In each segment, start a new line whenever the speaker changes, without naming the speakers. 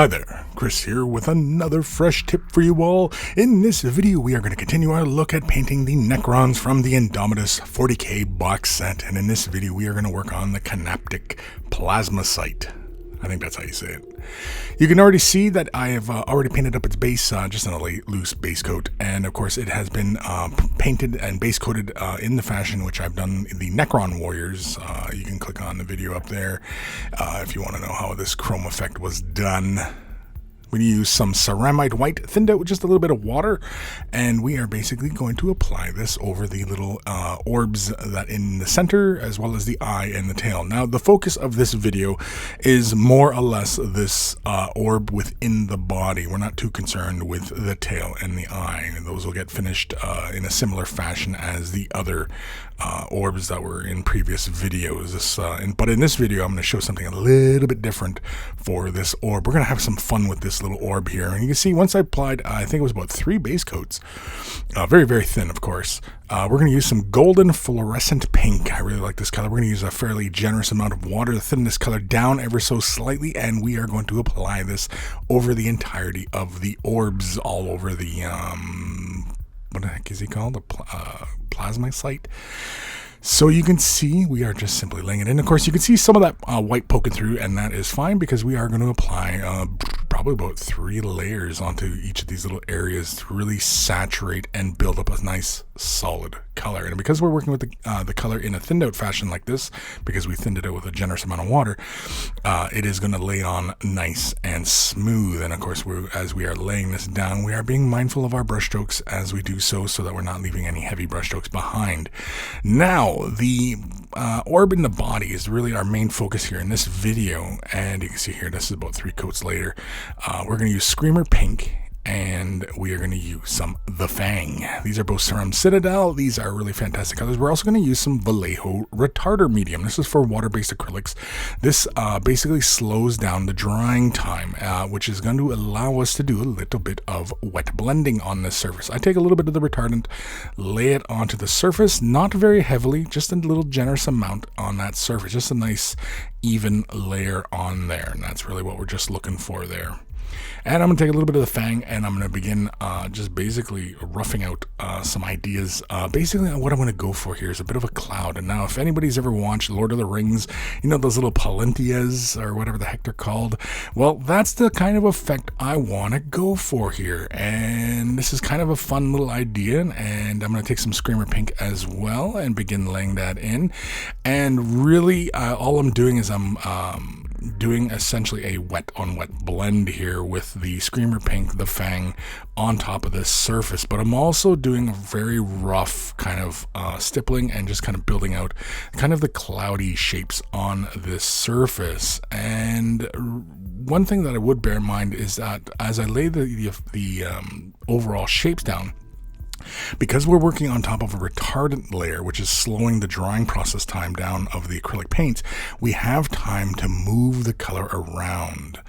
Hi there, Chris here with another fresh tip for you all. In this video, we are going to continue our look at painting the Necrons from the Indomitus 40K box set. And in this video, we are going to work on the Canoptek Plasmacyte. I think that's how you say it. You can already see that I have already painted up its base, just in a loose base coat. And of course, it has been painted and base coated in the fashion which I've done in the Necron Warriors. You can click on the video up there if you want to know how this chrome effect was done. We use some ceramide white, thinned out with just a little bit of water, and we are basically going to apply this over the little orbs that in the center, as well as the eye and the tail. Now, the focus of this video is more or less this orb within the body. We're not too concerned with the tail and the eye. Those will get finished in a similar fashion as the other orbs that were in previous videos. But in this video, I'm going to show something a little bit different for this orb. We're going to have some fun with this little orb here, and you can see once I applied, I think it was about 3 base coats, very, very thin, of course. We're going to use some golden fluorescent pink. I really like this color. We're going to use a fairly generous amount of water to thin this color down ever so slightly, and we are going to apply this over the entirety of the orbs, all over the, what the heck is he called? The Plasmacyte. So you can see we are just simply laying it in. Of course, you can see some of that white poking through, and that is fine because we are going to apply probably about 3 layers onto each of these little areas to really saturate and build up a nice solid color. And because we're working with the color in a thinned out fashion like this, because we thinned it out with a generous amount of water, it is going to lay on nice and smooth. And of course, as we are laying this down, we are being mindful of our brush strokes as we do so that we're not leaving any heavy brush strokes behind. Now, the orb in the body is really our main focus here in this video, and you can see here, this is about 3 coats later. We're going to use Screamer Pink, and we are going to use some The Fang. These are both from Citadel. These are really fantastic colors. We're also going to use some Vallejo Retarder Medium. This is for water-based acrylics. This basically slows down the drying time, which is going to allow us to do a little bit of wet blending on this surface. I take a little bit of the retardant, lay it onto the surface, not very heavily, just a little generous amount on that surface, just a nice even layer on there, and that's really what we're just looking for there. And I'm going to take a little bit of the Fang, and I'm going to begin just basically roughing out some ideas. Basically, what I'm going to go for here is a bit of a cloud. And now, if anybody's ever watched Lord of the Rings, you know those little palantias, or whatever the heck they're called? Well, that's the kind of effect I want to go for here. And this is kind of a fun little idea. And I'm going to take some Screamer Pink as well and begin laying that in. And really, all I'm doing is I'm doing essentially a wet on wet blend here with the Screamer Pink, the Fang, on top of this surface. But I'm also doing a very rough kind of stippling and just kind of building out kind of the cloudy shapes on this surface. And one thing that I would bear in mind is that as I lay the overall shapes down, because we're working on top of a retardant layer, which is slowing the drying process time down of the acrylic paints, we have time to move the color around.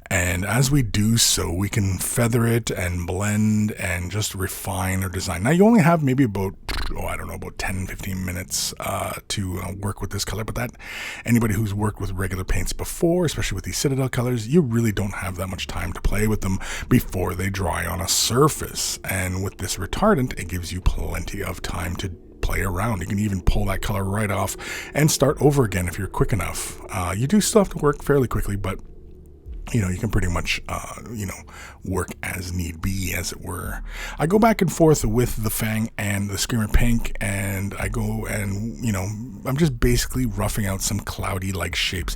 And as we do so, we can feather it and blend and just refine our design. Now, you only have maybe about, about 10, 15 minutes to work with this color. But that anybody who's worked with regular paints before, especially with these Citadel colors, you really don't have that much time to play with them before they dry on a surface. And with this retardant, it gives you plenty of time to play around. You can even pull that color right off and start over again if you're quick enough. You do still have to work fairly quickly, but you can pretty much, work as need be, as it were. I go back and forth with the Fang and the Screamer Pink, and I go and, I'm just basically roughing out some cloudy-like shapes.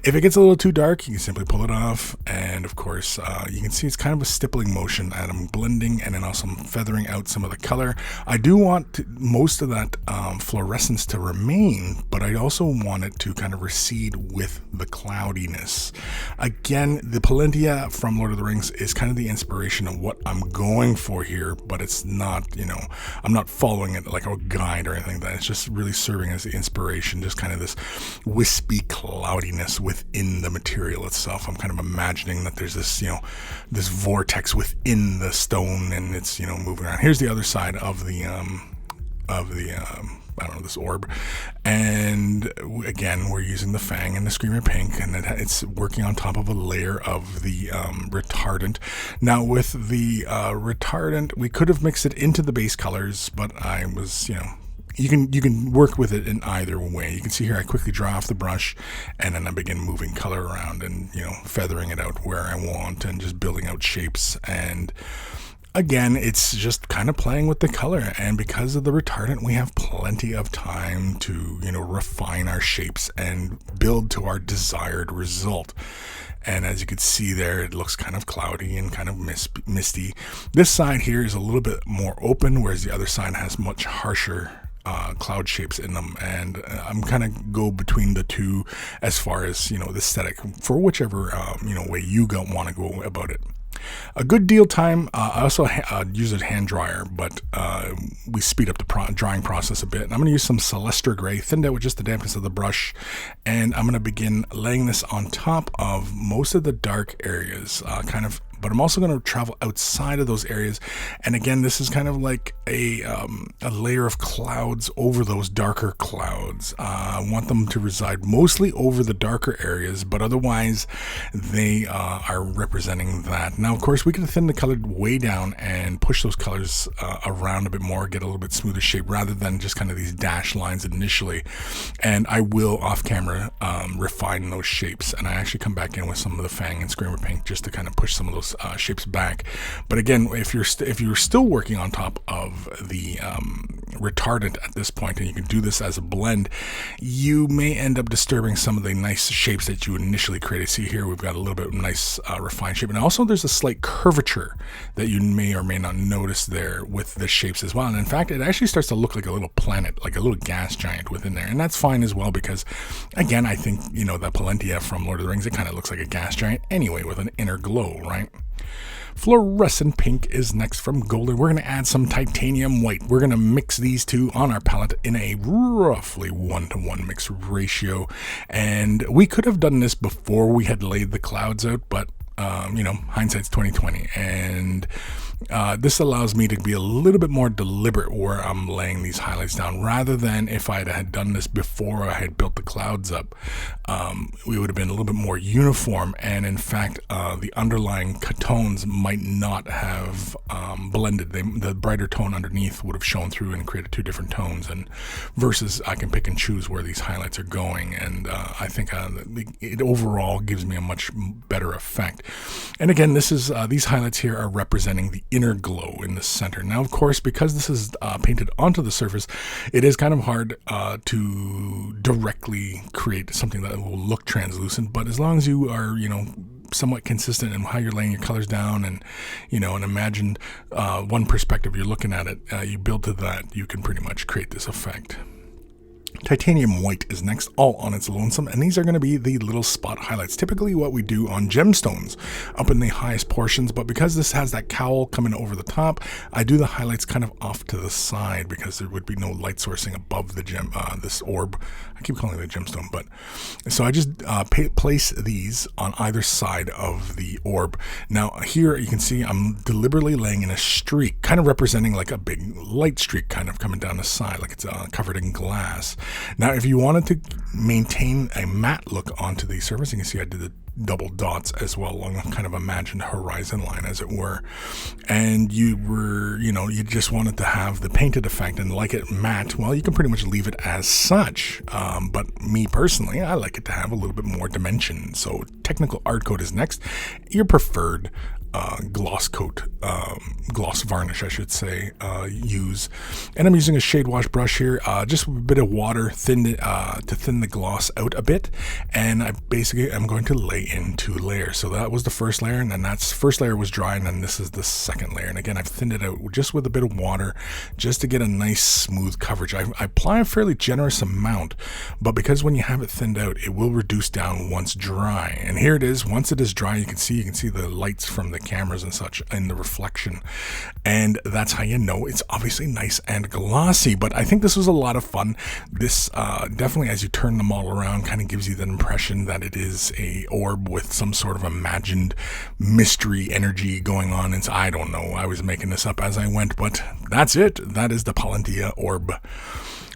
If it gets a little too dark, you can simply pull it off, and of course, you can see it's kind of a stippling motion, and I'm blending, and then also I'm feathering out some of the color. I do want most of that fluorescence to remain, but I also want it to kind of recede with the cloudiness. Again, the Palanti from Lord of the Rings is kind of the inspiration of what I'm going for here, but it's not, I'm not following it like a guide or anything like that. It's just really serving as the inspiration, just kind of this wispy cloudiness within the material itself. I'm kind of imagining that there's this, this vortex within the stone, and it's, moving around. Here's the other side of the I don't know, this orb. And again, we're using the Fang and the Screamer Pink, and it's working on top of a layer of the retardant. Now with the retardant, we could have mixed it into the base colors, but I was, you can work with it in either way. You can see here I quickly dry off the brush, and then I begin moving color around and feathering it out where I want and just building out shapes. And again, it's just kind of playing with the color, and because of the retardant, we have plenty of time to refine our shapes and build to our desired result. And as you can see there, it looks kind of cloudy and kind of misty. This side here is a little bit more open, whereas the other side has much harsher cloud shapes in them, and I'm kind of go between the two as far as the aesthetic for whichever way you want to go about it. A good deal time. I also use a hand dryer, but we speed up the drying process a bit. And I'm going to use some Celeste Grey, thinned out with just the dampness of the brush, and I'm going to begin laying this on top of most of the dark areas, but I'm also going to travel outside of those areas. And again, this is kind of like a layer of clouds over those darker clouds. I want them to reside mostly over the darker areas, but otherwise they are representing that. Now, of course, we can thin the color way down and push those colors around a bit more, get a little bit smoother shape rather than just kind of these dash lines initially. And I will off camera refine those shapes. And I actually come back in with some of the Fang and Screamer Pink just to kind of push some of those shapes back. But again, if you're still working on top of the retardant at this point, and you can do this as a blend, you may end up disturbing some of the nice shapes that you initially created. See here, we've got a little bit of nice refined shape, and also there's a slight curvature that you may or may not notice there with the shapes as well. And in fact, it actually starts to look like a little planet, like a little gas giant within there, and that's fine as well, because again, I think that Palanti from Lord of the Rings, it kind of looks like a gas giant anyway with an inner glow, right? Fluorescent Pink is next from Golden. We're going to add some Titanium White. We're going to mix these two on our palette in a roughly 1-to-1 mix ratio. And we could have done this before we had laid the clouds out, but hindsight's 2020. And this allows me to be a little bit more deliberate where I'm laying these highlights down, rather than if I had done this before I had built the clouds up. We would have been a little bit more uniform, and in fact, the underlying tones might not have blended. The brighter tone underneath would have shown through and created two different tones, and versus I can pick and choose where these highlights are going, and I think it overall gives me a much better effect. And again, this is these highlights here are representing the inner glow in the center. Now, of course, because this is painted onto the surface, it is kind of hard to directly create something that will look translucent, but as long as you are, somewhat consistent in how you're laying your colors down, and and imagine one perspective you're looking at it, you build to that, you can pretty much create this effect. Titanium White is next, all on its lonesome, and these are going to be the little spot highlights, typically what we do on gemstones up in the highest portions, but because this has that cowl coming over the top, I do the highlights kind of off to the side because there would be no light sourcing above the gem, this orb. I keep calling it a gemstone, but so I just place these on either side of the orb. Now here you can see I'm deliberately laying in a streak, kind of representing like a big light streak kind of coming down the side, like it's covered in glass. Now, if you wanted to maintain a matte look onto the surface, you can see I did the double dots as well along a kind of imagined horizon line, as it were. And you were, you just wanted to have the painted effect and like it matte. Well, you can pretty much leave it as such. But me personally, I like it to have a little bit more dimension. So technical art coat is next. Your preferred gloss coat, gloss varnish, I should say, use. And I'm using a shade wash brush here, just a bit of water to thin the gloss out a bit. And I basically am going to lay in 2 layers. So that was the first layer, and then that's first layer was dry, and then this is the second layer. And again, I've thinned it out just with a bit of water just to get a nice smooth coverage. I apply a fairly generous amount, but because when you have it thinned out, it will reduce down once dry. And here it is. Once it is dry, you can see the lights from the cameras and such in the reflection, and that's how you know it's obviously nice and glossy. But I think this was a lot of fun. This definitely, as you turn the model around, kind of gives you the impression that it is a orb orb with some sort of imagined mystery energy going on. And I don't know. I was making this up as I went, but that's it. That is the Palanti orb.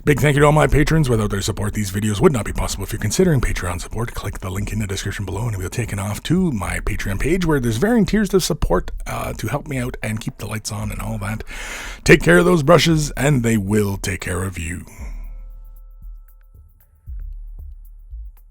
Big thank you to all my patrons. Without their support, these videos would not be possible. If you're considering Patreon support, click the link in the description below and it will take off to my Patreon page where there's varying tiers of support to help me out and keep the lights on and all that. Take care of those brushes and they will take care of you.